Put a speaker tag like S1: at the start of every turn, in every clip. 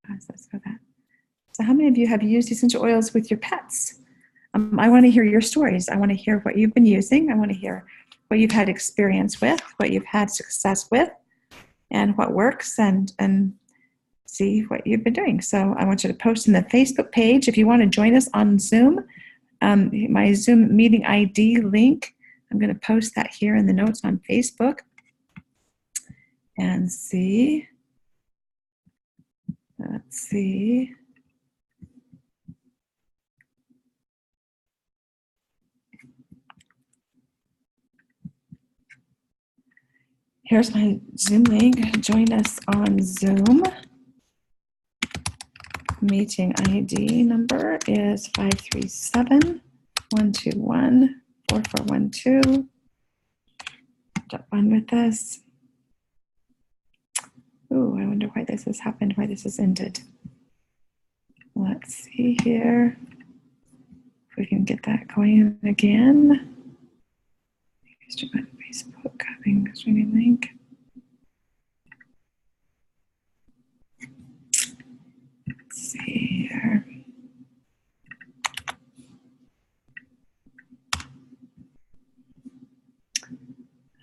S1: process for that. So how many of you have used essential oils with your pets? I want to hear your stories. I want to hear what you've been using. I want to hear what you've had experience with, what you've had success with, and what works, and see what you've been doing. So I want you to post in the Facebook page. If you want to join us on Zoom, my Zoom meeting ID link, I'm going to post that here in the notes on Facebook. And see. Let's see. Here's my Zoom link. Join us on Zoom. Meeting ID number is 537-121-4412. Jump on with us. Ooh, I wonder why this has happened, why this has ended. Let's see here if we can get that going again. Stream on Facebook, having streaming link. Let's see here.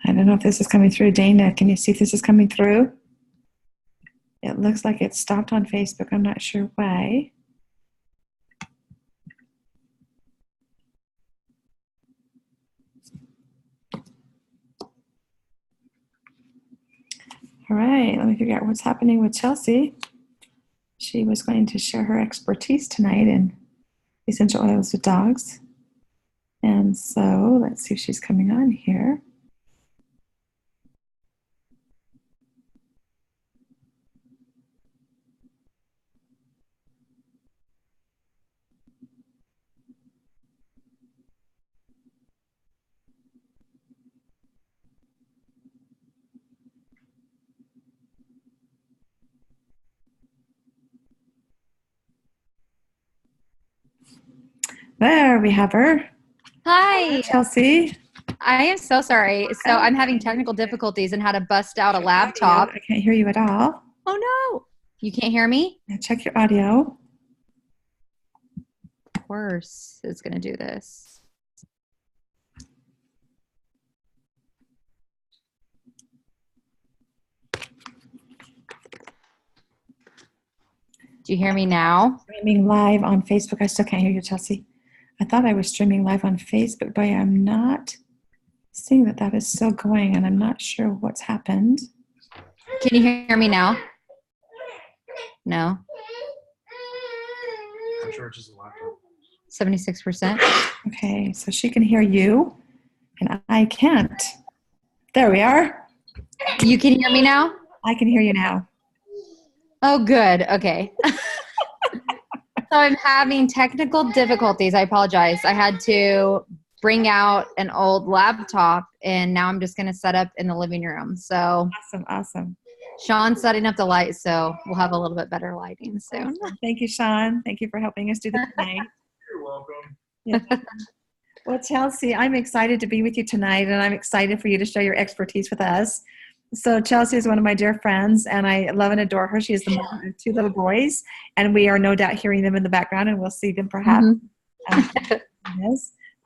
S1: I don't know if this is coming through. Dana, can you see if this is coming through? It looks like it stopped on Facebook. I'm not sure why. All right, let me figure out what's happening with Chelsea. She was going to share her expertise tonight in essential oils with dogs. And so let's see if she's coming on here. There we have her.
S2: Hi,
S1: Chelsea.
S2: I am so sorry. So I'm having technical difficulties and had to bust out a laptop.
S1: I can't hear you at all.
S2: Oh no, you can't hear me?
S1: Now check your audio.
S2: Of course, it's going to do this. Do you hear me now?
S1: Streaming live on Facebook. I still can't hear you, Chelsea. I thought I was streaming live on Facebook, but I'm not seeing that that is still going, and I'm not sure what's happened.
S2: Can you hear me now? No?
S3: I'm sure it's just a laptop.
S2: 76%?
S1: Okay, so she can hear you, and I can't. There we are.
S2: You can hear me now?
S1: I can hear you now.
S2: Oh, good. Okay. So I'm having technical difficulties. I apologize. I had to bring out an old laptop, and now I'm just going to set up in the living room. So
S1: Awesome.
S2: Sean's setting up the light, so we'll have a little bit better lighting soon.
S1: Thank you, Sean. Thank you for helping us do the tonight.
S3: You're welcome.
S1: Yeah. Well, Chelsea, I'm excited to be with you tonight, and I'm excited for you to share your expertise with us. So Chelsea is one of my dear friends, and I love and adore her. She is the mother of 2 little boys, and we are no doubt hearing them in the background, and we'll see them perhaps.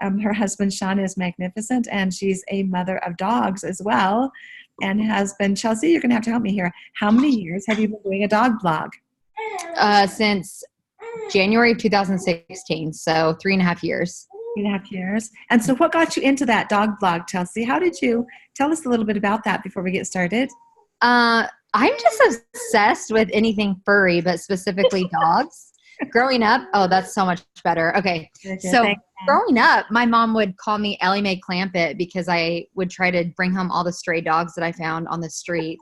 S1: Her husband, Sean, is magnificent, and she's a mother of dogs as well, and has been. Chelsea, you're going to have to help me here. How many years have you been doing a dog blog?
S2: Since January of 2016, so 3.5 years.
S1: 3.5 years. And so what got you into that dog blog, Chelsea? How did you tell us a little bit about that before we get started?
S2: I'm just obsessed with anything furry, but specifically dogs. Growing up, oh, that's so much better. Okay. So growing up, my mom would call me Ellie Mae Clampett because I would try to bring home all the stray dogs that I found on the street.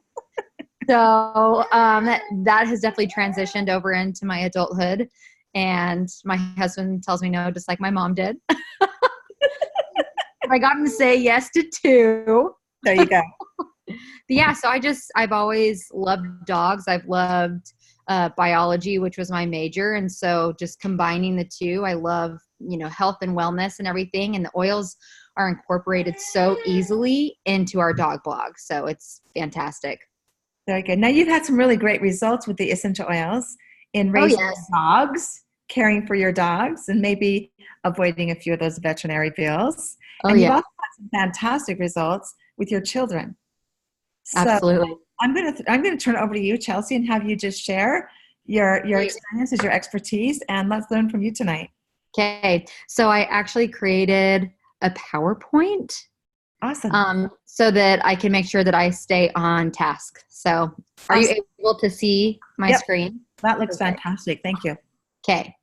S2: So that has definitely transitioned over into my adulthood. And my husband tells me no, just like my mom did. I got him to say yes to 2.
S1: There you go.
S2: But yeah, so I've always loved dogs. I've loved biology, which was my major. And so just combining the 2, I love, health and wellness and everything. And the oils are incorporated so easily into our dog blog. So it's fantastic.
S1: Very good. Now you've had some really great results with the essential oils. in
S2: Oh,
S1: raising
S2: yes.
S1: dogs, caring for your dogs, and maybe avoiding a few of those veterinary bills.
S2: Oh,
S1: And you've
S2: yeah.
S1: also had some fantastic results with your children. So
S2: Absolutely.
S1: I'm gonna turn it over to you, Chelsea, and have you just share your
S2: Great.
S1: experiences, your expertise, and let's learn from you tonight.
S2: Okay. So I actually created a PowerPoint
S1: Awesome.
S2: so that I can make sure that I stay on task. So are you
S1: Awesome.
S2: able to see my
S1: Yep,
S2: screen?
S1: that looks
S2: Okay.
S1: fantastic. Thank you.
S2: Okay.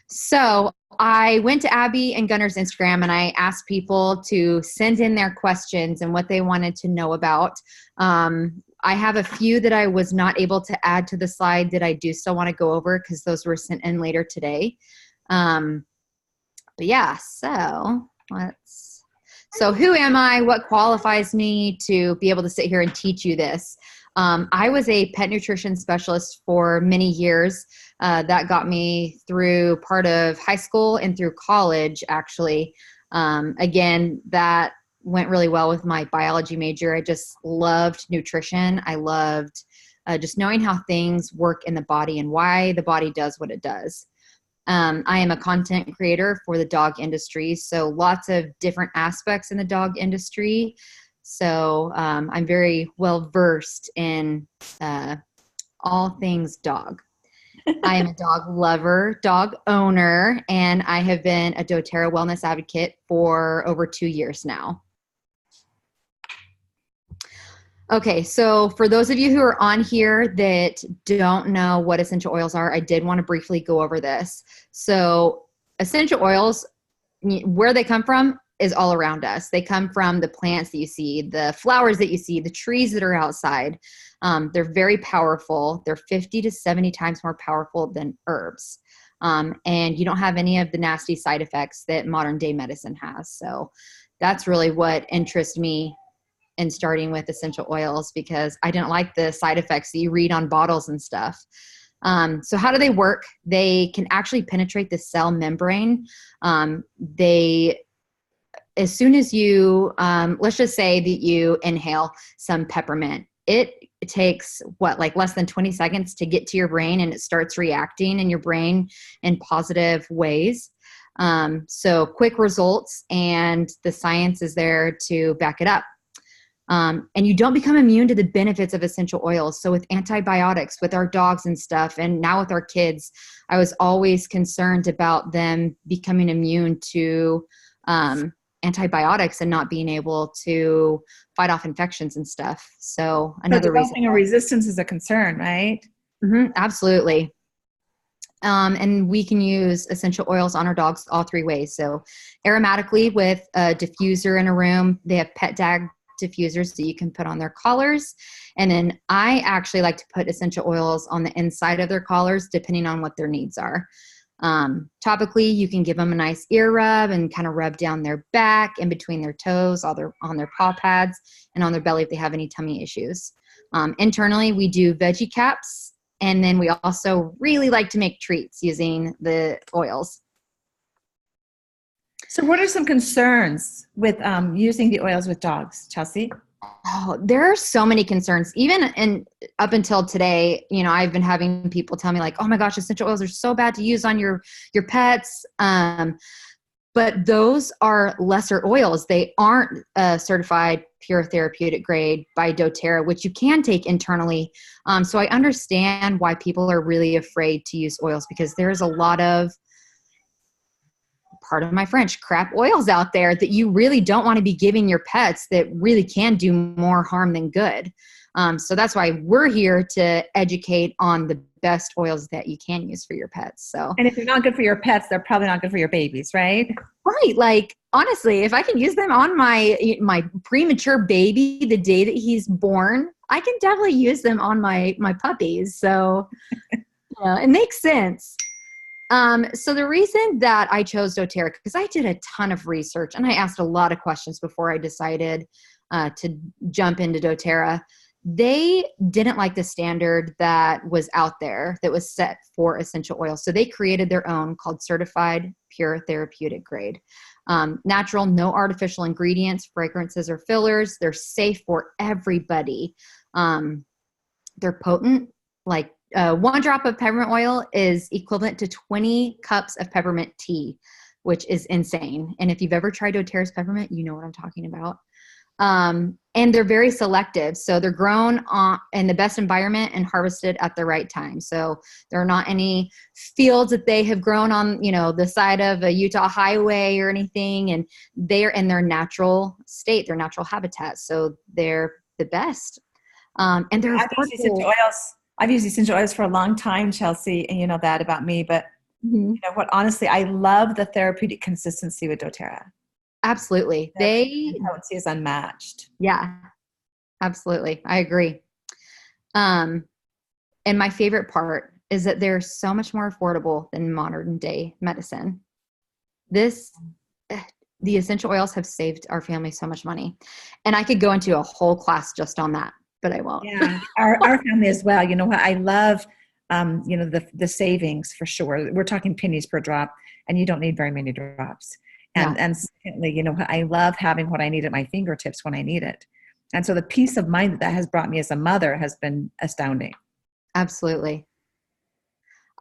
S2: So I went to Abby and Gunner's Instagram and I asked people to send in their questions and what they wanted to know about. I have a few that I was not able to add to the slide that I do still want to go over because those were sent in later today. But yeah, so who am I? What qualifies me to be able to sit here and teach you this? I was a pet nutrition specialist for many years. That got me through part of high school and through college, actually. Again, that went really well with my biology major. I just loved nutrition. I loved just knowing how things work in the body and why the body does what it does. I am a content creator for the dog industry, so lots of different aspects in the dog industry. So I'm very well versed in all things dog. I am a dog lover, dog owner, and I have been a Doterra wellness advocate for over 2 years now. Okay, so for those of you who are on here that don't know what essential oils are, I did want to briefly go over this. So essential oils, where they come from is all around us. They come from the plants that you see, the flowers that you see, the trees that are outside. They're very powerful. They're 50 to 70 times more powerful than herbs. And you don't have any of the nasty side effects that modern day medicine has. So that's really what interests me in starting with essential oils, because I didn't like the side effects that you read on bottles and stuff. So how do they work? They can actually penetrate the cell membrane. As soon as you, let's just say that you inhale some peppermint, it takes like less than 20 seconds to get to your brain, and it starts reacting in your brain in positive ways. So quick results, and the science is there to back it up. And you don't become immune to the benefits of essential oils. So with antibiotics, with our dogs and stuff, and now with our kids, I was always concerned about them becoming immune to antibiotics and not being able to fight off infections and stuff. So another reason.
S1: Developing a resistance is a concern, right?
S2: Mm-hmm, absolutely. And we can use essential oils on our dogs all 3 ways. So aromatically with a diffuser in a room. They have pet tag diffusers that you can put on their collars. And then I actually like to put essential oils on the inside of their collars, depending on what their needs are. Topically, you can give them a nice ear rub and kind of rub down their back, in between their toes, on their paw pads, and on their belly if they have any tummy issues. Internally, we do veggie caps. And then we also really like to make treats using the oils.
S1: So what are some concerns with using the oils with dogs, Chelsea?
S2: Oh, there are so many concerns. Even up until today, I've been having people tell me like, oh my gosh, essential oils are so bad to use on your pets. But those are lesser oils. They aren't certified pure therapeutic grade by Doterra, which you can take internally. So I understand why people are really afraid to use oils, because there's a lot of, pardon my French, crap oils out there that you really don't want to be giving your pets that really can do more harm than good. So that's why we're here to educate on the best oils that you can use for your pets. So,
S1: and if they're not good for your pets, they're probably not good for your babies, right?
S2: Right. Like, honestly, if I can use them on my premature baby the day that he's born, I can definitely use them on my puppies. So it makes sense. So the reason that I chose Doterra, because I did a ton of research and I asked a lot of questions before I decided to jump into Doterra. They didn't like the standard that was out there that was set for essential oils. So they created their own called Certified Pure Therapeutic Grade. Natural, no artificial ingredients, fragrances, or fillers. They're safe for everybody. They're potent, like 1 drop of peppermint oil is equivalent to 20 cups of peppermint tea, which is insane. And if you've ever tried Doterra's peppermint, you know what I'm talking about. And they're very selective. So they're grown in the best environment and harvested at the right time. So there are not any fields that they have grown on, the side of a Utah highway or anything. And they're in their natural state, their natural habitat. So they're the best. And they're affordable.
S1: I've used essential oils for a long time, Chelsea, and you know that about me. But you know what? Honestly, I love the therapeutic consistency with Doterra.
S2: Absolutely.
S1: The potency is unmatched.
S2: Yeah, absolutely. I agree. And my favorite part is that they're so much more affordable than modern day medicine. The essential oils have saved our family so much money. And I could go into a whole class just on that, but I won't.
S1: Yeah, our family as well. You know what? I love, the savings for sure. We're talking pennies per drop, and you don't need very many drops. And secondly, I love having what I need at my fingertips when I need it. And so the peace of mind that has brought me as a mother has been astounding.
S2: Absolutely.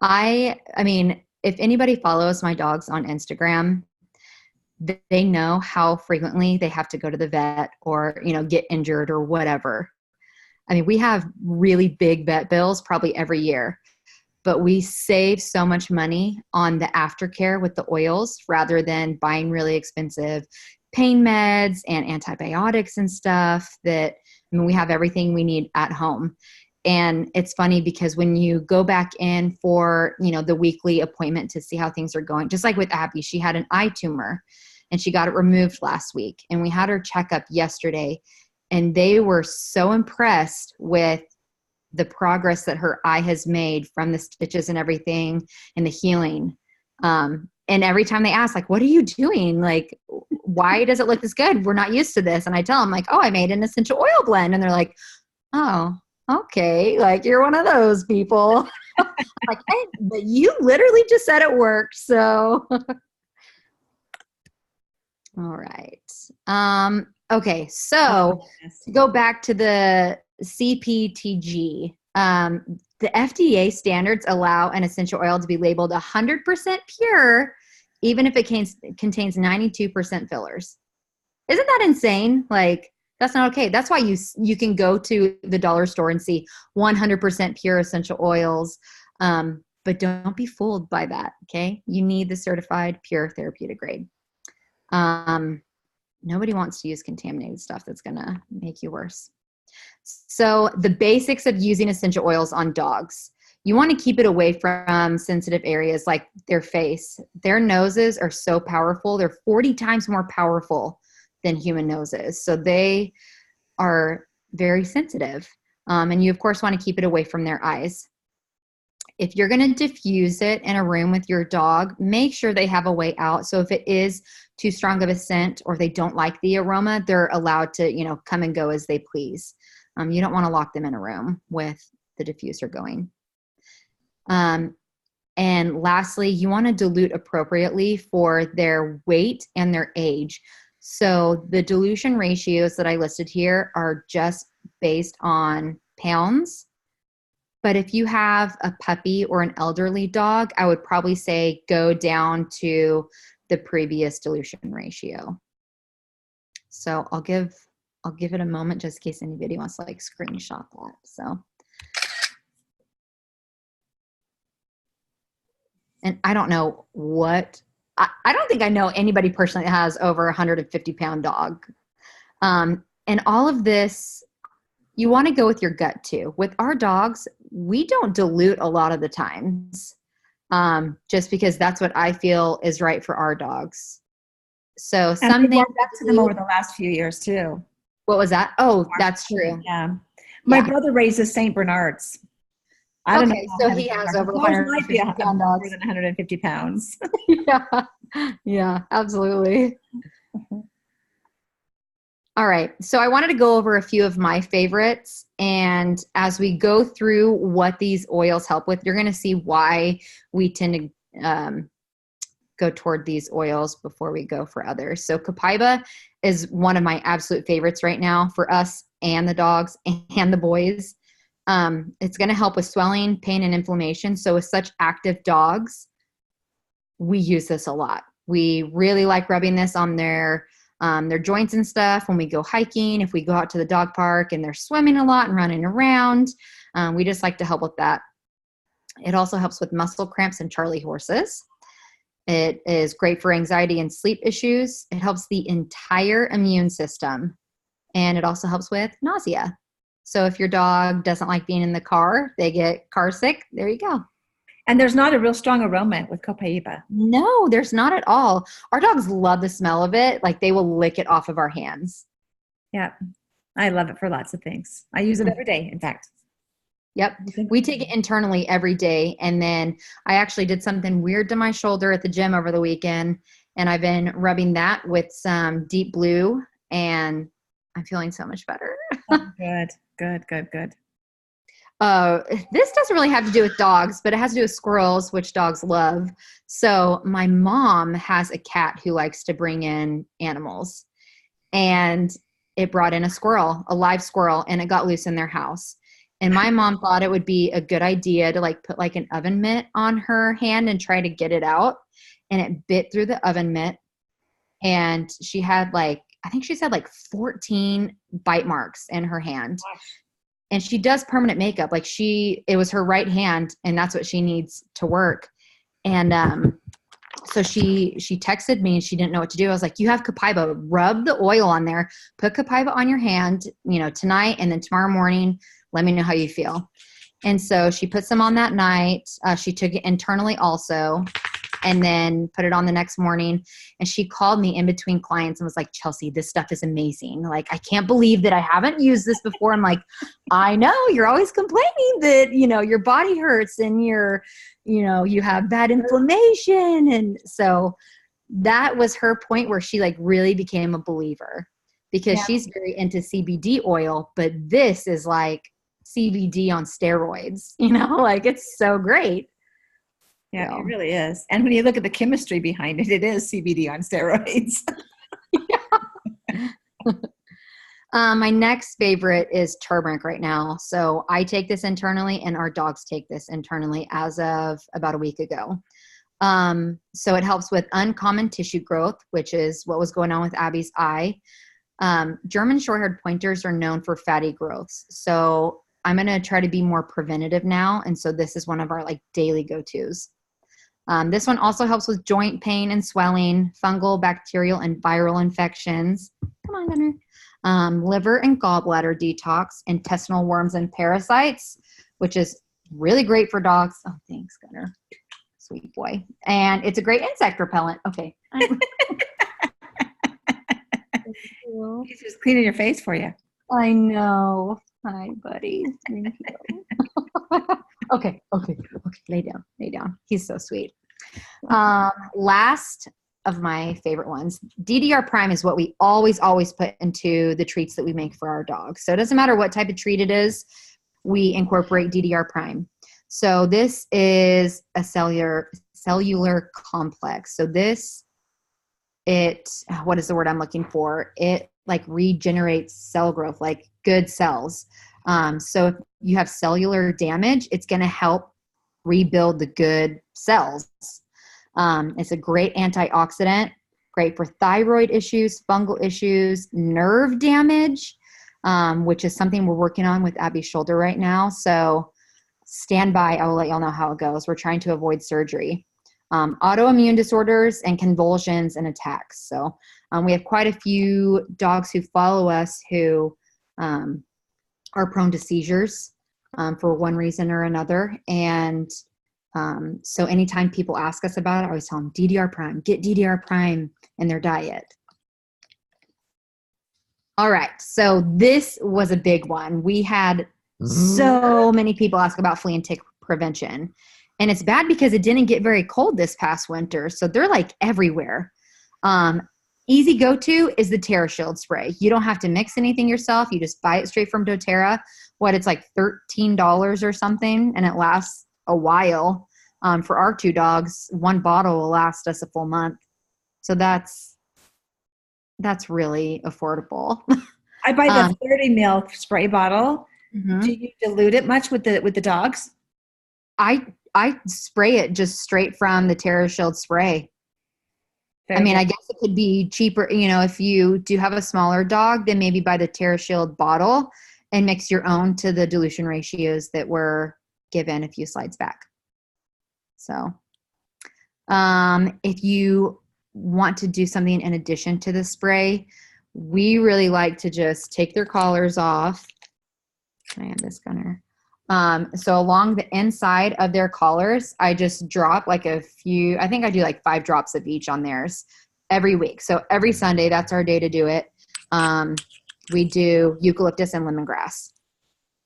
S2: I mean, if anybody follows my dogs on Instagram, they know how frequently they have to go to the vet or, get injured or whatever. I mean, we have really big vet bills probably every year. But we save so much money on the aftercare with the oils rather than buying really expensive pain meds and antibiotics and stuff we have everything we need at home. And it's funny because when you go back in for, the weekly appointment to see how things are going, just like with Abby, she had an eye tumor and she got it removed last week. And we had her checkup yesterday and they were so impressed with the progress that her eye has made from the stitches and everything and the healing. And every time they ask, like, what are you doing? Like, why does it look this good? We're not used to this. And I tell them like, oh, I made an essential oil blend. And they're like, oh, okay. Like you're one of those people. Like, hey, but you literally just said it worked. So, all right. Okay. So to go back to the CPTG, the FDA standards allow an essential oil to be labeled 100% pure, even if it contains 92% fillers. Isn't that insane? Like, that's not okay. That's why you can go to the dollar store and see 100% pure essential oils, but don't be fooled by that, okay? You need the certified pure therapeutic grade. Nobody wants to use contaminated stuff that's going to make you worse. So the basics of using essential oils on dogs. You want to keep it away from sensitive areas like their face. Their noses are so powerful. They're 40 times more powerful than human noses. So they are very sensitive. And you, of course, want to keep it away from their eyes. If you're going to diffuse it in a room with your dog, make sure they have a way out. So if it is too strong of a scent or they don't like the aroma, they're allowed to, come and go as they please. You don't want to lock them in a room with the diffuser going. And lastly, you want to dilute appropriately for their weight and their age. So the dilution ratios that I listed here are just based on pounds. But if you have a puppy or an elderly dog, I would probably say go down to the previous dilution ratio. So I'll give it a moment just in case anybody wants to like screenshot that. So, and I don't know I don't think I know anybody personally that has over 150 pound dog. And all of this, you want to go with your gut too. With our dogs, we don't dilute a lot of the times, just because that's what I feel is right for our dogs. So something
S1: to them over the last few years too.
S2: What was that? Oh, that's true.
S1: Yeah. My brother raises Saint Bernards. I don't know.
S2: So he has over 150 pound dogs.
S1: More than 150 pounds.
S2: Yeah, absolutely. All right. So I wanted to go over a few of my favorites. And as we go through what these oils help with, you're going to see why we tend to go toward these oils before we go for others. So copaiba is one of my absolute favorites right now for us and the dogs and the boys. It's going to help with swelling, pain, and inflammation. So with such active dogs, we use this a lot. We really like rubbing this on their joints and stuff when we go hiking, if we go out to the dog park and they're swimming a lot and running around. We just like to help with that. It also helps with muscle cramps and Charlie horses. It is great for anxiety and sleep issues. It helps the entire immune system. And it also helps with nausea. So if your dog doesn't like being in the car, they get car sick, there you go.
S1: And there's not a real strong aroma with copaiba.
S2: No, there's not at all. Our dogs love the smell of it. Like they will lick it off of our hands.
S1: Yeah. I love it for lots of things. I use it every day, in fact.
S2: Yep. We take it internally every day. And then I actually did something weird to my shoulder at the gym over the weekend. And I've been rubbing that with some deep blue, and I'm feeling so much better.
S1: Oh, good. Good.
S2: This doesn't really have to do with dogs, but it has to do with squirrels, which dogs love. So my mom has a cat who likes to bring in animals, and it brought in a live squirrel, and it got loose in their house. And my mom thought it would be a good idea to like put like an oven mitt on her hand and try to get it out. And it bit through the oven mitt, and she had I think she said 14 bite marks in her hand. And she does permanent makeup. It was her right hand, and that's what she needs to work. And so she texted me, and she didn't know what to do. I was like, you have copaiba, rub the oil on there, put copaiba on your hand, tonight, and then tomorrow morning, let me know how you feel. And so she put some on that night. She took it internally also, and then put it on the next morning. And she called me in between clients and was like, Chelsea, this stuff is amazing. Like, I can't believe that I haven't used this before. I'm like, I know you're always complaining that, your body hurts and you have bad inflammation. And so that was her point where she really became a believer, because she's very into CBD oil, but this is like CBD on steroids, it's so great.
S1: Yeah, it really is. And when you look at the chemistry behind it, it is CBD on steroids.
S2: My next favorite is turmeric right now. So I take this internally, and our dogs take this internally as of about a week ago. So it helps with uncommon tissue growth, which is what was going on with Abby's eye. German short-haired pointers are known for fatty growths. So I'm going to try to be more preventative now. And so this is one of our daily go-tos. This one also helps with joint pain and swelling, fungal, bacterial, and viral infections. Come on, Gunner. Liver and gallbladder detox, intestinal worms and parasites, which is really great for dogs. Oh, thanks, Gunner. Sweet boy. And it's a great insect repellent. Okay.
S1: He's just cleaning your face for you.
S2: I know. Hi, buddy. Thank you. Okay. Lay down. He's so sweet. Last of my favorite ones, DDR Prime is what we always put into the treats that we make for our dogs. So it doesn't matter what type of treat it is, we incorporate DDR Prime. So this is a cellular complex. So what is the word I'm looking for? It regenerates cell growth, good cells. So if you have cellular damage, it's going to help rebuild the good cells. It's a great antioxidant, great for thyroid issues, fungal issues, nerve damage, which is something we're working on with Abby's shoulder right now. So stand by. I will let y'all know how it goes. We're trying to avoid surgery. Autoimmune disorders and convulsions and attacks. So we have quite a few dogs who follow us who are prone to seizures for one reason or another. And so anytime people ask us about it, I always tell them DDR Prime, get DDR Prime in their diet. All right. So this was a big one. We had so many people ask about flea and tick prevention. And it's bad because it didn't get very cold this past winter. So they're everywhere. Easy go-to is the TerraShield spray. You don't have to mix anything yourself. You just buy it straight from Doterra. It's $13 or something, and it lasts a while. For our two dogs, one bottle will last us a full month. So that's really affordable.
S1: I buy the 30 ml spray bottle, Do you dilute it much with the dogs?
S2: I spray it just straight from the TerraShield spray.
S1: Very
S2: I mean,
S1: good.
S2: I guess it could be cheaper, if you do have a smaller dog, then maybe buy the TerraShield bottle and mix your own to the dilution ratios that were given a few slides back. So, if you want to do something in addition to the spray, we really like to just take their collars off. I have this gunner. So along the inside of their collars, I just drop like a few, I think I do like 5 drops of each on theirs every week. So every Sunday, that's our day to do it. We do eucalyptus and lemongrass.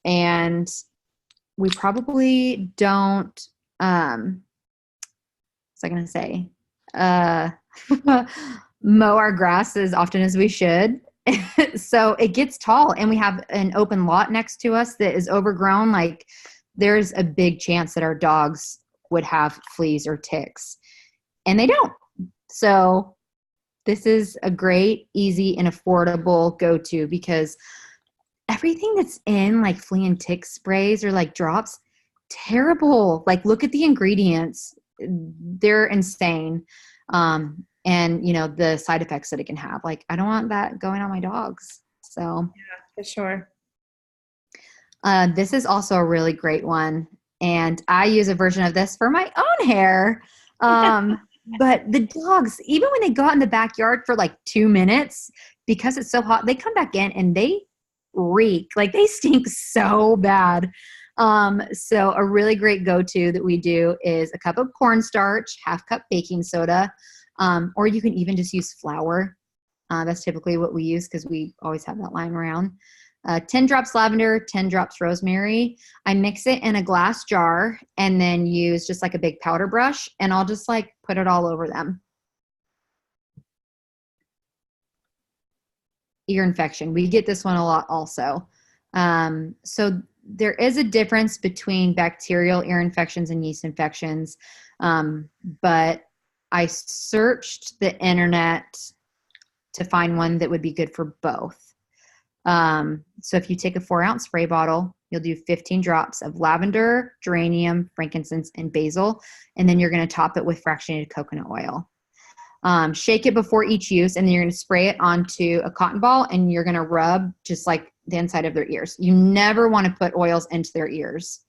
S2: And we probably don't, what's I going to say? Mow our grass as often as we should. So it gets tall, and we have an open lot next to us that is overgrown. Like, there's a big chance that our dogs would have fleas or ticks, and they don't. So this is a great, easy, and affordable go-to, because everything that's in like flea and tick sprays or like drops, terrible. Like, look at the ingredients. They're insane. And the side effects that it can have. Like, I don't want that going on my dogs. So
S1: Yeah, for sure.
S2: this is also a really great one. And I use a version of this for my own hair. But the dogs, even when they go out in the backyard for like 2 minutes, because it's so hot, they come back in and they reek. Like, they stink so bad. So a really great go-to that we do is a cup of cornstarch, 1/2 cup baking soda, or you can even just use flour. That's typically what we use because we always have that lying around. 10 drops lavender, 10 drops rosemary. I mix it in a glass jar and then use just like a big powder brush, and I'll just like put it all over them. Ear infection. We get this one a lot also. So there is a difference between bacterial ear infections and yeast infections, but I searched the internet to find one that would be good for both. So if you take a 4-ounce spray bottle, you'll do 15 drops of lavender, geranium, frankincense, and basil, and then you're going to top it with fractionated coconut oil. Shake it before each use, and then you're going to spray it onto a cotton ball, and you're going to rub just like the inside of their ears. You never want to put oils into their ears.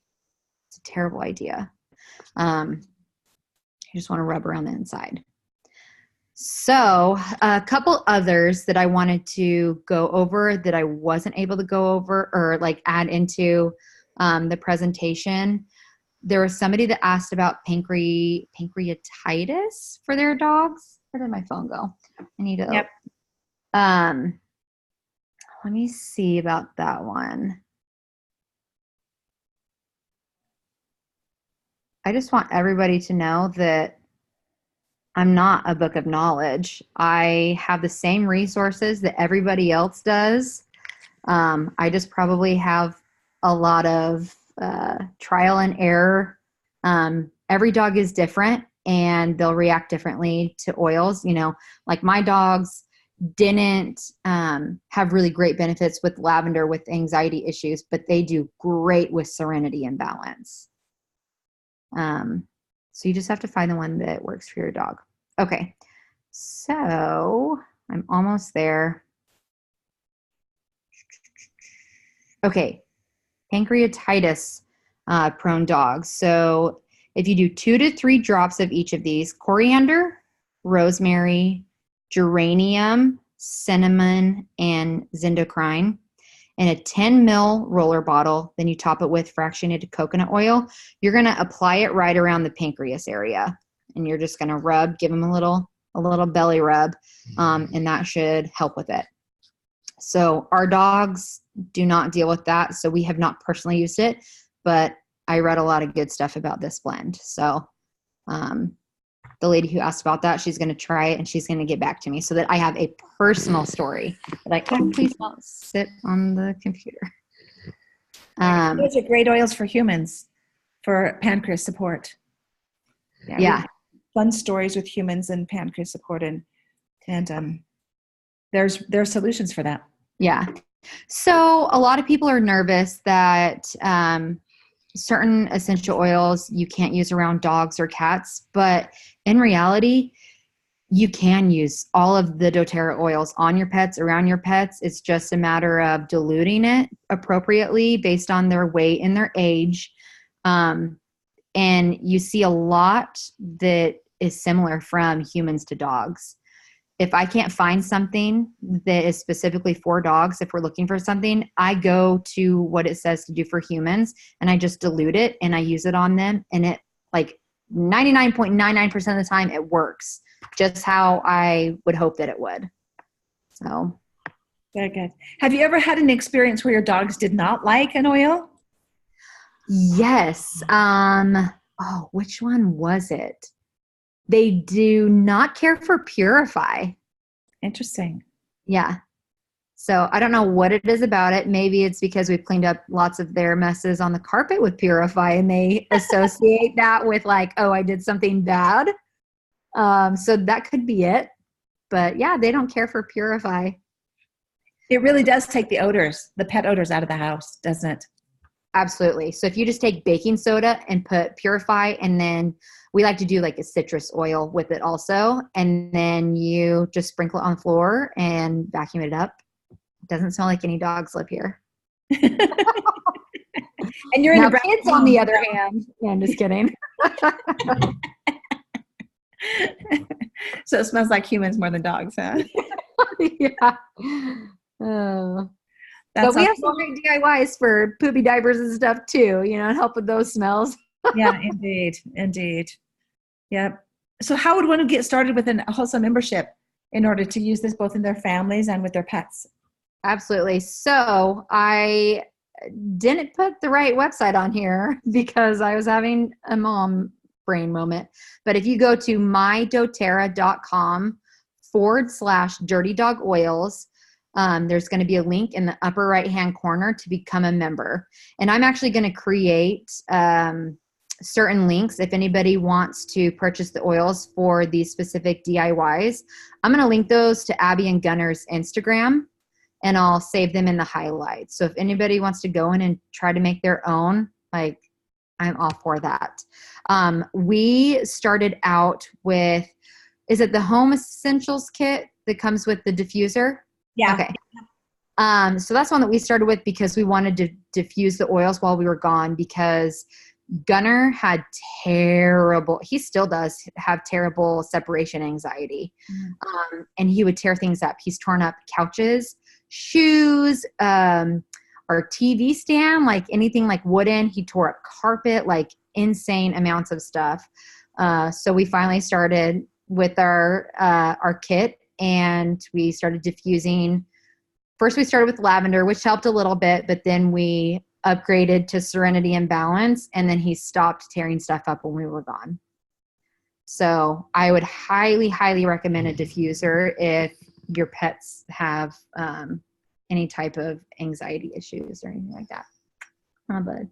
S2: It's a terrible idea. You just want to rub around the inside. So a couple others that I wanted to go over that I wasn't able to go over or like add into the presentation. There was somebody that asked about pancreatitis for their dogs. Where did my phone go? I need to.
S1: Yep.
S2: Let me see about that one. I just want everybody to know that I'm not a book of knowledge. I have the same resources that everybody else does. I just probably have a lot of trial and error. Every dog is different and they'll react differently to oils. Like my dogs didn't have really great benefits with lavender with anxiety issues, but they do great with serenity and balance. So you just have to find the one that works for your dog. Okay, so I'm almost there. Okay, pancreatitis prone dogs. So if you do 2 to 3 drops of each of these, coriander, rosemary, geranium, cinnamon, and zindocrine, in a 10 ml roller bottle, then you top it with fractionated coconut oil. You're going to apply it right around the pancreas area, and you're just going to rub, give them a little belly rub, and that should help with it. So our dogs do not deal with that, so we have not personally used it, but I read a lot of good stuff about this blend. So the lady who asked about that, she's going to try it and she's going to get back to me so that I have a personal story. Like, oh, please don't sit on the computer.
S1: Those are great oils for humans for pancreas support.
S2: Yeah.
S1: Fun stories with humans and pancreas support, and there's solutions for that.
S2: Yeah. So a lot of people are nervous that certain essential oils you can't use around dogs or cats, but in reality, you can use all of the doTERRA oils on your pets, around your pets. It's just a matter of diluting it appropriately based on their weight and their age. And you see a lot that is similar from humans to dogs. If I can't find something that is specifically for dogs, if we're looking for something, I go to what it says to do for humans and I just dilute it and I use it on them. And it, like 99.99% of the time, it works just how I would hope that it would. So.
S1: Very good. Have you ever had an experience where your dogs did not like an oil?
S2: Yes. Oh, which one was it? They do not care for Purify.
S1: Interesting.
S2: Yeah. So I don't know what it is about it. Maybe it's because we've cleaned up lots of their messes on the carpet with Purify and they associate that with like, oh, I did something bad. So that could be it. But yeah, they don't care for Purify.
S1: It really does take the odors, the pet odors out of the house, doesn't it?
S2: Absolutely. So if you just take baking soda and put Purify, and then we like to do like a citrus oil with it also, and then you just sprinkle it on the floor and vacuum it up. It doesn't smell like any dogs live here.
S1: And you're
S2: now,
S1: in a
S2: kids, on the other hand. Yeah, I'm just kidding.
S1: So it smells like humans more than dogs, huh?
S2: Yeah. Oh.
S1: That's
S2: But we have some great DIYs for poopy diapers and stuff too, you know, and help with those smells.
S1: Yeah, indeed. Indeed. Yep. So how would one get started with a wholesome membership in order to use this both in their families and with their pets?
S2: Absolutely. So I didn't put the right website on here because I was having a mom brain moment. But if you go to mydoterra.com/dirty dog oils, there's going to be a link in the upper right-hand corner to become a member. And I'm actually going to create certain links if anybody wants to purchase the oils for these specific DIYs. I'm going to link those to Abby and Gunner's Instagram, and I'll save them in the highlights. So if anybody wants to go in and try to make their own, like, I'm all for that. We started out with, is it the Home Essentials kit that comes with the diffuser?
S1: Yeah.
S2: Okay. So that's one that we started with because we wanted to diffuse the oils while we were gone, because Gunner had he still does have terrible separation anxiety. And he would tear things up. He's torn up couches, shoes, our TV stand, like anything like wooden. He tore up carpet, like insane amounts of stuff. So we finally started with our kit, and we started diffusing. First, we started with lavender, which helped a little bit, but then we upgraded to Serenity and Balance, and then he stopped tearing stuff up when we were gone. So I would highly, highly recommend a diffuser if your pets have any type of anxiety issues or anything like that. Bud.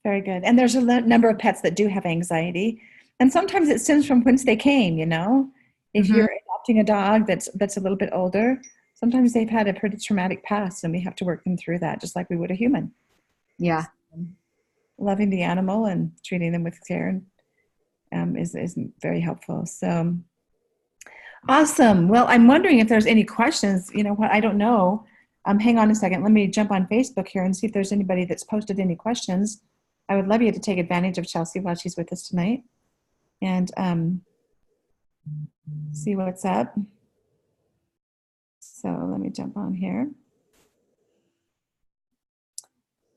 S1: Very good. And there's a number of pets that do have anxiety. And sometimes it stems from whence they came, you know. If you're adopting a dog that's a little bit older, sometimes they've had a pretty traumatic past, and we have to work them through that just like we would a human.
S2: Yeah.
S1: Loving the animal and treating them with care is very helpful. So awesome. Well, I'm wondering if there's any questions. You know what? I don't know. Hang on a second. Let me jump on Facebook here and see if there's anybody that's posted any questions. I would love you to take advantage of Chelsea while she's with us tonight and see what's up. So let me jump on here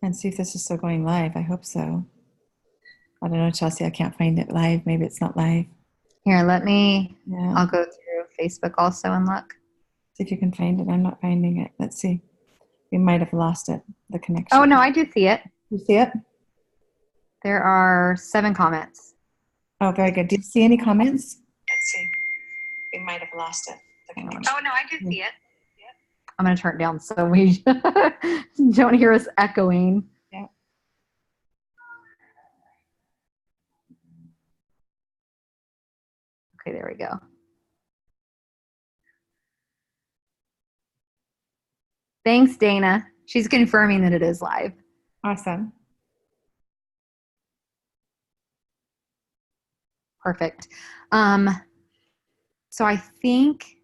S1: and see if this is still going live. I hope so. I don't know, Chelsea. I can't find it live. Maybe it's not live.
S2: Here, let me,
S1: Yeah.
S2: I'll go through Facebook also and look.
S1: See if you can find it. I'm not finding it. Let's see. We might have lost it, the connection.
S2: Oh, no, I do see it.
S1: You see it?
S2: There are 7 comments.
S1: Oh, very good. Do you see any comments? Let's see. We might have lost it.
S2: Oh, no, I do see it. I'm going to turn it down so we don't hear us echoing.
S1: Yeah.
S2: Okay, there we go. Thanks, Dana. She's confirming that it is live.
S1: Awesome.
S2: Perfect. So I think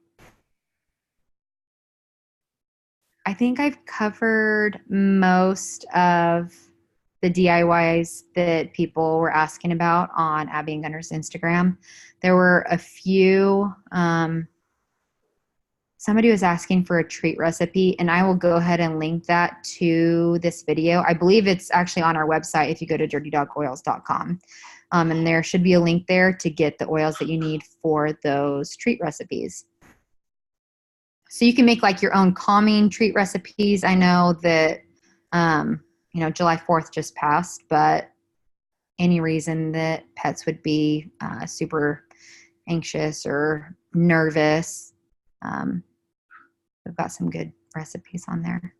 S2: I've covered most of the DIYs that people were asking about on Abby and Gunner's Instagram. There were a few. Somebody was asking for a treat recipe, and I will go ahead and link that to this video. I believe it's actually on our website if you go to dirtydogoils.com. And there should be a link there to get the oils that you need for those treat recipes. So you can make like your own calming treat recipes. I know that, July 4th just passed, but any reason that pets would be super anxious or nervous, we've got some good recipes on there.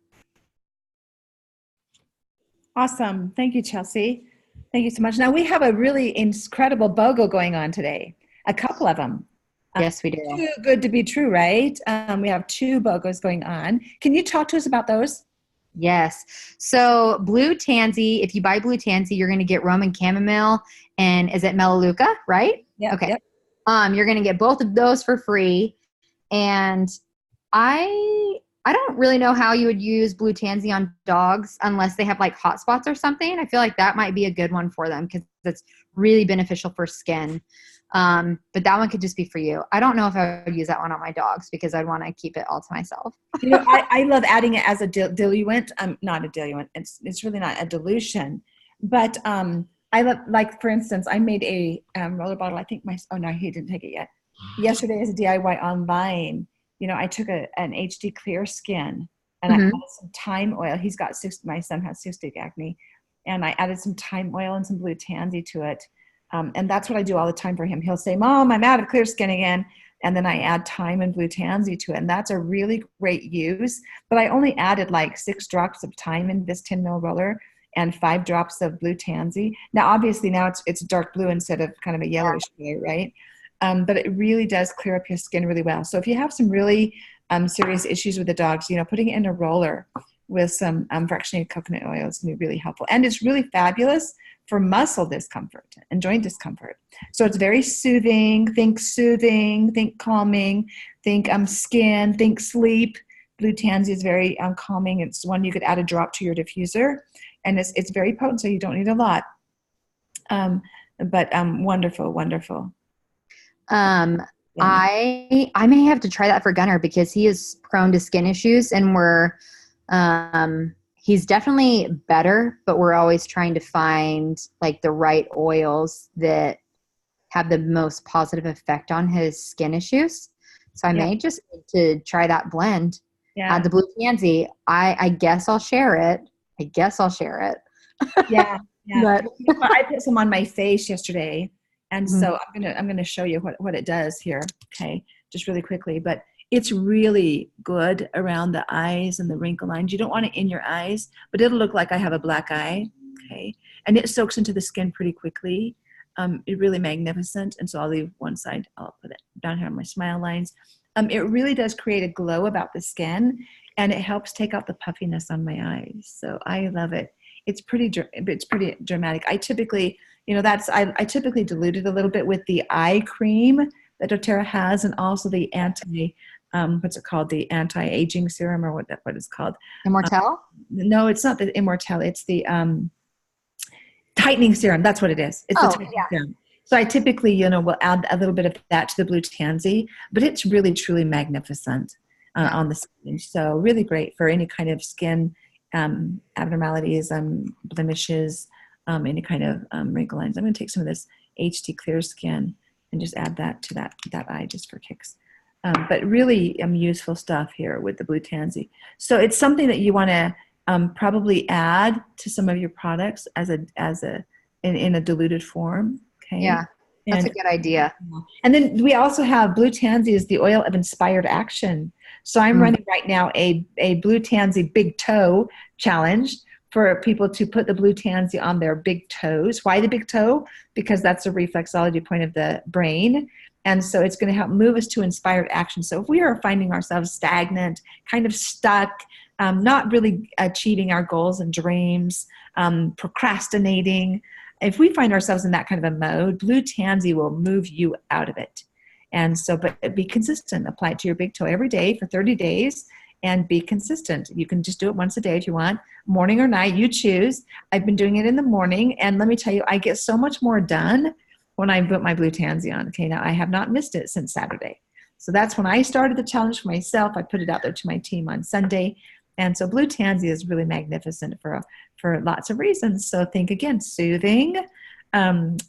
S1: Awesome. Thank you, Chelsea. Thank you so much. Now we have a really incredible BOGO going on today. A couple of them.
S2: Yes, we do.
S1: Too good to be true, right? We have 2 BOGOs going on. Can you talk to us about those?
S2: Yes. So blue tansy, if you buy blue tansy, you're going to get Roman chamomile and is it Melaleuca, right?
S1: Yeah.
S2: Okay.
S1: Yep.
S2: You're going to get both of those for free. And I don't really know how you would use blue tansy on dogs unless they have like hot spots or something. I feel like that might be a good one for them because it's really beneficial for skin. But that one could just be for you. I don't know if I would use that one on my dogs because I'd want to keep it all to myself.
S1: I love adding it as a diluent. Not a diluent. It's really not a dilution. But I love, like, for instance, I made a roller bottle. I think he didn't take it yet. Yesterday as a DIY online, I took an HD clear skin and I added some thyme oil. My son has cystic acne. And I added some thyme oil and some blue tansy to it. And that's what I do all the time for him. He'll say, Mom, I'm out of clear skin again. And then I add thyme and blue tansy to it. And that's a really great use. But I only added like 6 drops of thyme in this 10 ml roller and 5 drops of blue tansy. Now, obviously now it's dark blue instead of kind of a yellowish color, right? But it really does clear up your skin really well. So if you have some really serious issues with the dogs, putting it in a roller with some fractionated coconut oil is going to be really helpful. And it's really fabulous for muscle discomfort and joint discomfort. So it's very soothing, think calming, think skin, think sleep. Blue tansy is very calming. It's one you could add a drop to your diffuser. And it's very potent, so you don't need a lot. But wonderful, wonderful.
S2: I may have to try that for Gunner because he is prone to skin issues and he's definitely better, but we're always trying to find like the right oils that have the most positive effect on his skin issues. So I may just need to try that blend.
S1: Yeah.
S2: The blue tansy, I guess I'll share it.
S1: Yeah.
S2: But
S1: I put some on my face yesterday. And so I'm gonna show you what it does here, okay, just really quickly. But it's really good around the eyes and the wrinkle lines. You don't want it in your eyes, but it'll look like I have a black eye, okay? And it soaks into the skin pretty quickly. It's really magnificent. And so I'll leave one side. I'll put it down here on my smile lines. It really does create a glow about the skin, and it helps take out the puffiness on my eyes. So I love it. It's pretty dramatic. I typically, I typically dilute it a little bit with the eye cream that Doterra has, and also the what's it called? The anti-aging serum, or what it's called?
S2: Immortelle?
S1: No, it's not the Immortelle. It's the tightening serum. That's what it is. It's the tightening serum. So I typically, will add a little bit of that to the blue tansy, but it's really, truly magnificent on the skin. So really great for any kind of skin abnormalities, blemishes, any kind of wrinkle lines. I'm going to take some of this HD Clear Skin and just add that to that eye just for kicks. But really useful stuff here with the blue tansy. So it's something that you want to probably add to some of your products in a diluted form. Okay.
S2: Yeah, that's a good idea.
S1: And then we also have blue tansy is the oil of inspired action. So I'm running right now a blue tansy big toe challenge for people to put the blue tansy on their big toes. Why the big toe? Because that's the reflexology point of the brain. And so it's going to help move us to inspired action. So if we are finding ourselves stagnant, kind of stuck, not really achieving our goals and dreams, procrastinating. If we find ourselves in that kind of a mode, Blue Tansy will move you out of it. And so, but be consistent. Apply it to your big toe every day for 30 days and be consistent. You can just do it once a day if you want, morning or night, you choose. I've been doing it in the morning, and let me tell you, I get so much more done when I put my Blue Tansy on. Okay, now I have not missed it since Saturday. So that's when I started the challenge for myself. I put it out there to my team on Sunday. And so Blue Tansy is really magnificent for lots of reasons. So think again, soothing,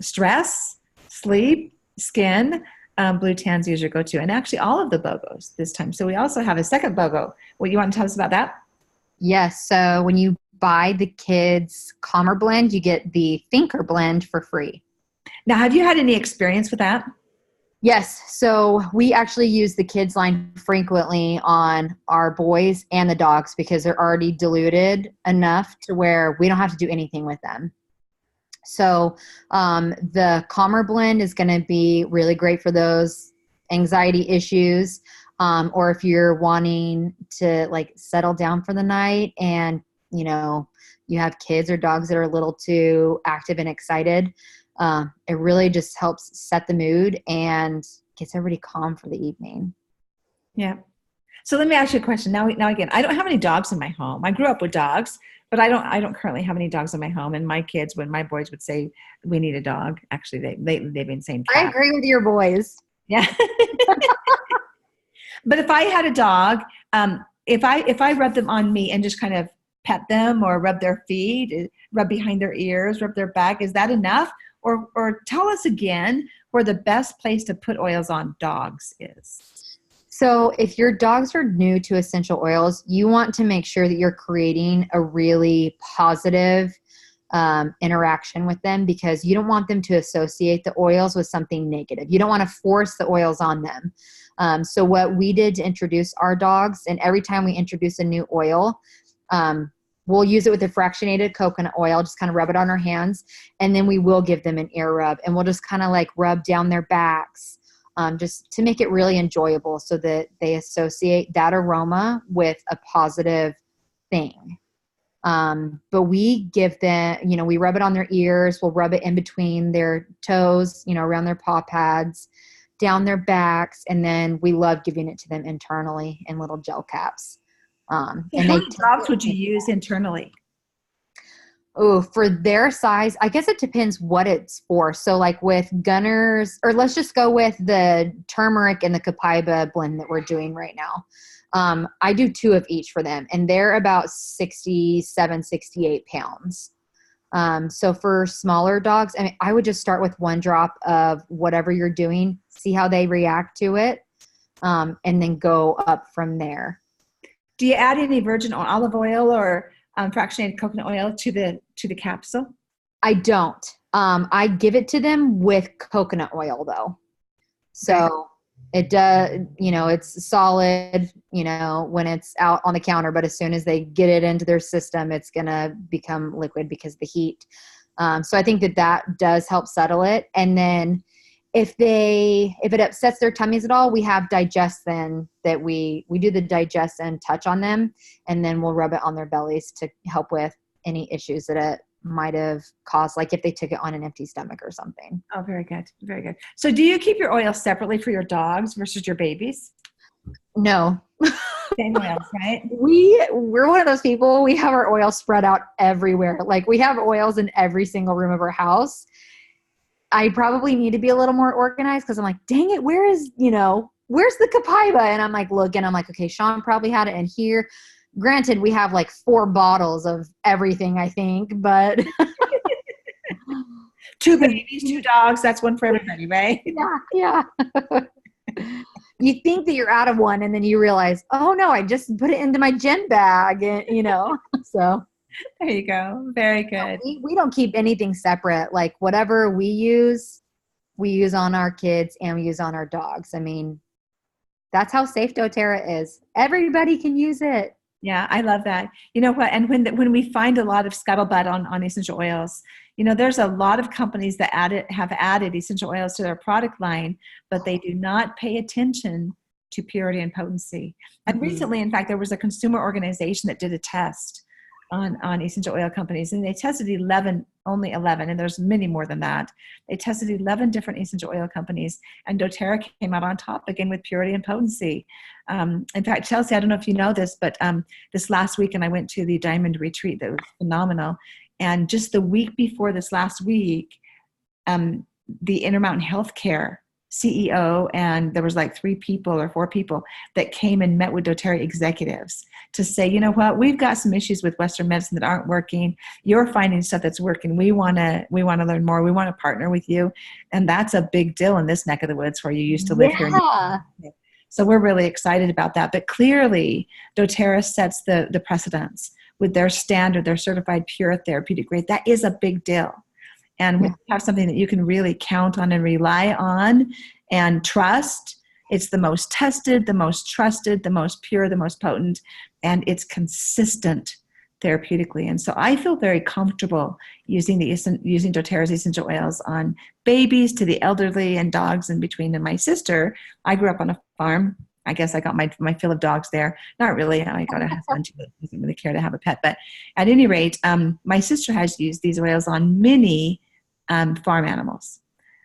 S1: stress, sleep, skin. Blue Tansy is your go-to. And actually all of the BOGOs this time. So we also have a second BOGO. What, you want to tell us about that?
S2: Yes. So when you buy the kids' Calmer blend, you get the Thinker blend for free.
S1: Now, have you had any experience with that?
S2: Yes. So we actually use the kids line frequently on our boys and the dogs because they're already diluted enough to where we don't have to do anything with them. So the Calmer blend is going to be really great for those anxiety issues. Or if you're wanting to like settle down for the night and, you know, you have kids or dogs that are a little too active and excited, it really just helps set the mood and gets everybody calm for the evening.
S1: Yeah. So let me ask you a question. Now again, I don't have any dogs in my home. I grew up with dogs, but I don't currently have any dogs in my home. And my kids, when my boys would say we need a dog, actually they've been saying cat.
S2: I agree with your boys.
S1: Yeah. But if I had a dog, if I rub them on me and just kind of pet them or rub their feet, rub behind their ears, rub their back, is that enough? Or tell us again where the best place to put oils on dogs is.
S2: So if your dogs are new to essential oils, you want to make sure that you're creating a really positive interaction with them because you don't want them to associate the oils with something negative. You don't want to force the oils on them. So what we did to introduce our dogs, and every time we introduce a new oil, we'll use it with a fractionated coconut oil, just kind of rub it on our hands, and then we will give them an ear rub, and we'll just kind of like rub down their backs, just to make it really enjoyable so that they associate that aroma with a positive thing. But we give them, you know, we rub it on their ears, we'll rub it in between their toes, you know, around their paw pads, down their backs, and then we love giving it to them internally in little gel caps.
S1: How many drops would you use internally?
S2: Oh, for their size, I guess it depends what it's for. So like with Gunners, or let's just go with the turmeric and the copaiba blend that we're doing right now. I do 2 of each for them, and they're about 67, 68 pounds. So for smaller dogs, I mean, I would just start with 1 drop of whatever you're doing, see how they react to it, and then go up from there.
S1: Do you add any virgin olive oil or fractionated coconut oil to the capsule?
S2: I don't. I give it to them with coconut oil though. So it does, you know, it's solid, you know, when it's out on the counter, but as soon as they get it into their system, it's going to become liquid because of the heat. So I think that does help settle it. And then if it upsets their tummies at all, we have Digestin that we do the Digestin touch on them, and then we'll rub it on their bellies to help with any issues that it might have caused, like if they took it on an empty stomach or something.
S1: Oh, very good. Very good. So do you keep your oil separately for your dogs versus your babies?
S2: No.
S1: Same oils, right?
S2: We're one of those people, we have our oil spread out everywhere. Like we have oils in every single room of our house. I probably need to be a little more organized because I'm like, dang it, where's the copaiba? And I'm like looking, I'm like, okay, Sean probably had it in here. Granted, we have like 4 bottles of everything, I think, but
S1: 2 babies, 2 dogs, that's one for everybody, right?
S2: Yeah. You think that you're out of one, and then you realize, oh no, I just put it into my gym bag, and, you know, so.
S1: There you go. Very good.
S2: We don't keep anything separate. Like whatever we use on our kids and we use on our dogs. I mean, that's how safe Doterra is. Everybody can use it.
S1: Yeah, I love that. You know what? And when we find a lot of scuttlebutt on essential oils, you know, there's a lot of companies that have added essential oils to their product line, but they do not pay attention to purity and potency. And recently, in fact, there was a consumer organization that did a test on essential oil companies, and they tested only 11, and there's many more than that. They tested 11 different essential oil companies, and doTERRA came out on top again with purity and potency. In fact, Chelsea, I don't know if you know this, but this last weekend I went to the Diamond Retreat that was phenomenal. And just the week before this last week, the Intermountain Healthcare CEO, and there was like 3 people or 4 people that came and met with doTERRA executives to say, you know what, we've got some issues with Western medicine that aren't working. You're finding stuff that's working. We want to learn more. We want to partner with you. And that's a big deal in this neck of the woods where you used to live here. So we're really excited about that. But clearly, doTERRA sets the precedence with their standard, their certified pure therapeutic grade. That is a big deal. And we have something that you can really count on and rely on and trust. It's the most tested, the most trusted, the most pure, the most potent, and it's consistent therapeutically. And so I feel very comfortable using doTERRA's essential oils on babies to the elderly and dogs in between. And my sister, I grew up on a farm. I guess I got my fill of dogs there. Not really. I got a husband who doesn't really care to have a pet. But at any rate, my sister has used these oils on many farm animals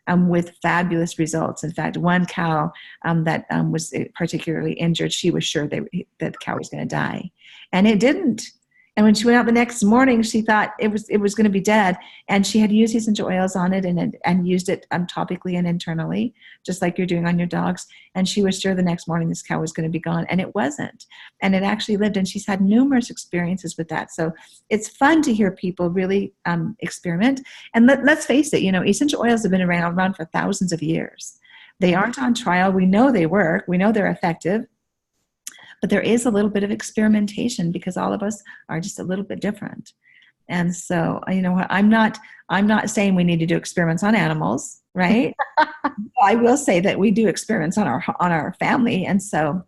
S1: with fabulous results. In fact, one cow that was particularly injured, she was sure that the cow was going to die. And it didn't. And when she went out the next morning, she thought it was going to be dead. And she had used essential oils on it and used it topically and internally, just like you're doing on your dogs. And she was sure the next morning this cow was going to be gone. And it wasn't. And it actually lived. And she's had numerous experiences with that. So it's fun to hear people really experiment. And let's face it, essential oils have been around for thousands of years. They aren't on trial. We know they work. We know they're effective. But there is a little bit of experimentation because all of us are just a little bit different. And so, I'm not saying we need to do experiments on animals, right? I will say that we do experiments on our family. And so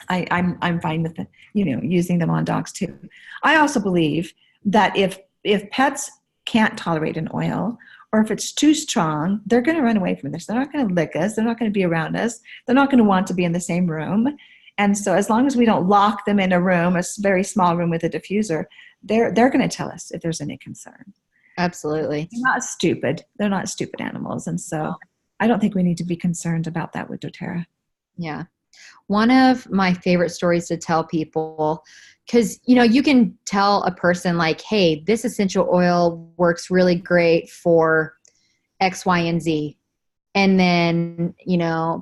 S1: I'm fine with using them on dogs too. I also believe that if pets can't tolerate an oil, or if it's too strong, they're going to run away from this. They're not going to lick us. They're not going to be around us. They're not going to want to be in the same room. And so as long as we don't lock them in a room, a very small room with a diffuser, they're going to tell us if there's any concern.
S2: Absolutely.
S1: They're not stupid. They're not stupid animals. And so I don't think we need to be concerned about that with doTERRA.
S2: Yeah. One of my favorite stories to tell people, because, you can tell a person like, hey, this essential oil works really great for X, Y, and Z. And then,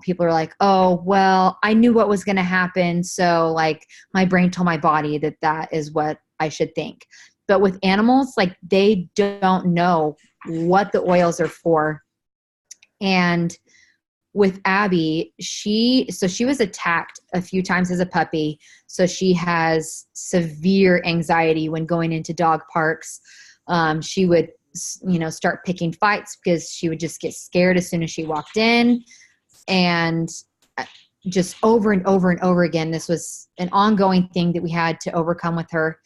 S2: people are like, oh, well, I knew what was going to happen. So like my brain told my body that is what I should think. But with animals, like they don't know what the oils are for. And with Abby, she was attacked a few times as a puppy. So she has severe anxiety when going into dog parks. She would start picking fights because she would just get scared as soon as she walked in. And just over and over and over again, this was an ongoing thing that we had to overcome with her.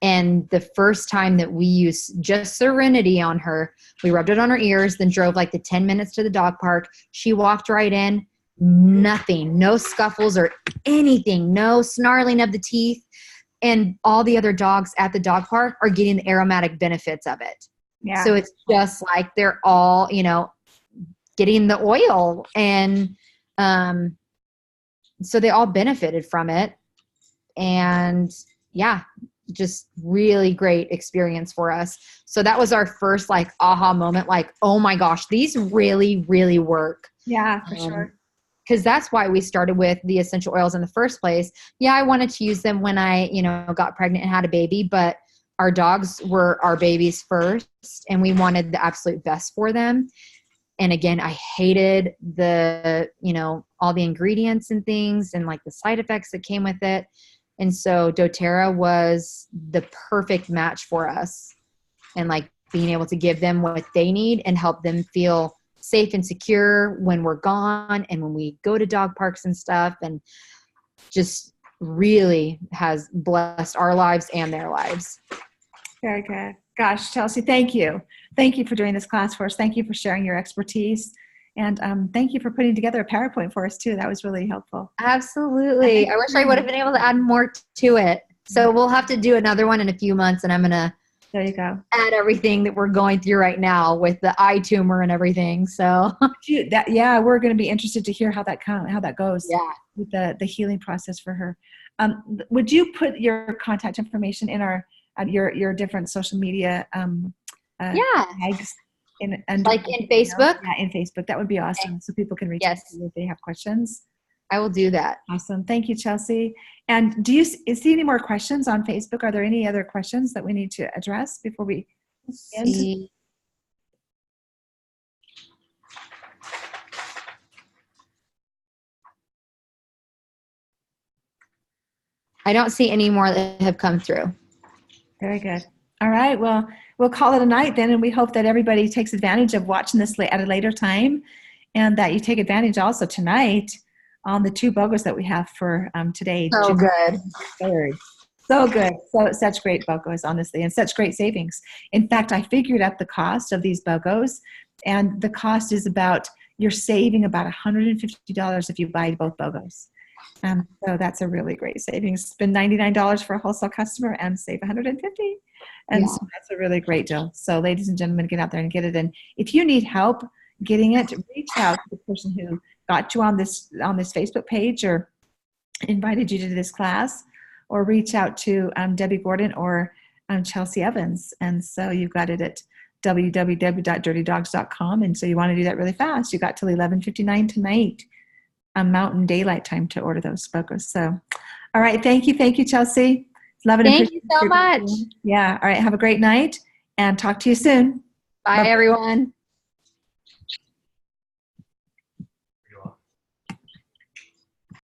S2: And the first time that we used just Serenity on her, we rubbed it on her ears, then drove like the 10 minutes to the dog park. She walked right in, nothing, no scuffles or anything, no snarling of the teeth. And all the other dogs at the dog park are getting the aromatic benefits of it. Yeah. So it's just like they're all, getting the oil. And so they all benefited from it. And yeah, just really great experience for us. So that was our first like aha moment, like, oh my gosh, these really, really work.
S1: Yeah, for sure.
S2: Because that's why we started with the essential oils in the first place. Yeah, I wanted to use them when I, got pregnant and had a baby, but our dogs were our babies first, and we wanted the absolute best for them. And again, I hated the, all the ingredients and things and like the side effects that came with it. And so doTERRA was the perfect match for us, and like being able to give them what they need and help them feel safe and secure when we're gone and when we go to dog parks and stuff, and just really has blessed our lives and their lives.
S1: Very good. Gosh, Chelsea, thank you. Thank you for doing this class for us. Thank you for sharing your expertise. And thank you for putting together a PowerPoint for us too. That was really helpful.
S2: Absolutely. I wish I would have been able to add more to it. So we'll have to do another one in a few months, and I'm going to
S1: There you go.
S2: add everything that we're going through right now with the eye tumor and everything. So
S1: Yeah, we're going to be interested to hear how that goes.
S2: yeah.
S1: With the healing process for her. Would you put your contact information in our your different social media tags
S2: Like in Facebook?
S1: Yeah, in Facebook. That would be awesome. So people can reach out to you if they have questions.
S2: I will do that.
S1: Awesome. Thank you, Chelsea. And do you see any more questions on Facebook? Are there any other questions that we need to address before we end?
S2: I don't see any more that have come through.
S1: Very good. All right. Well, we'll call it a night then, and we hope that everybody takes advantage of watching this at a later time, and that you take advantage also tonight on the 2 BOGOs that we have for today.
S2: So good.
S1: 3rd. So good. So such great BOGOs, honestly, and such great savings. In fact, I figured out the cost of these BOGOs, and the cost is you're saving about $150 if you buy both BOGOs. So that's a really great savings. Spend $99 for a wholesale customer and save $150. And so that's a really great deal. So ladies and gentlemen, get out there and get it. And if you need help getting it, reach out to the person who got you on this Facebook page or invited you to this class, or reach out to Debbie Gordon or Chelsea Evans. And so you've got it at www.dirtydogs.com. And so you want to do that really fast. You got till 11:59 tonight. Mountain Daylight Time to order those BOGOs. So, all right. Thank you, Chelsea. Love it.
S2: Thank you so much.
S1: Yeah. All right. Have a great night and talk to you soon.
S2: Bye. Everyone.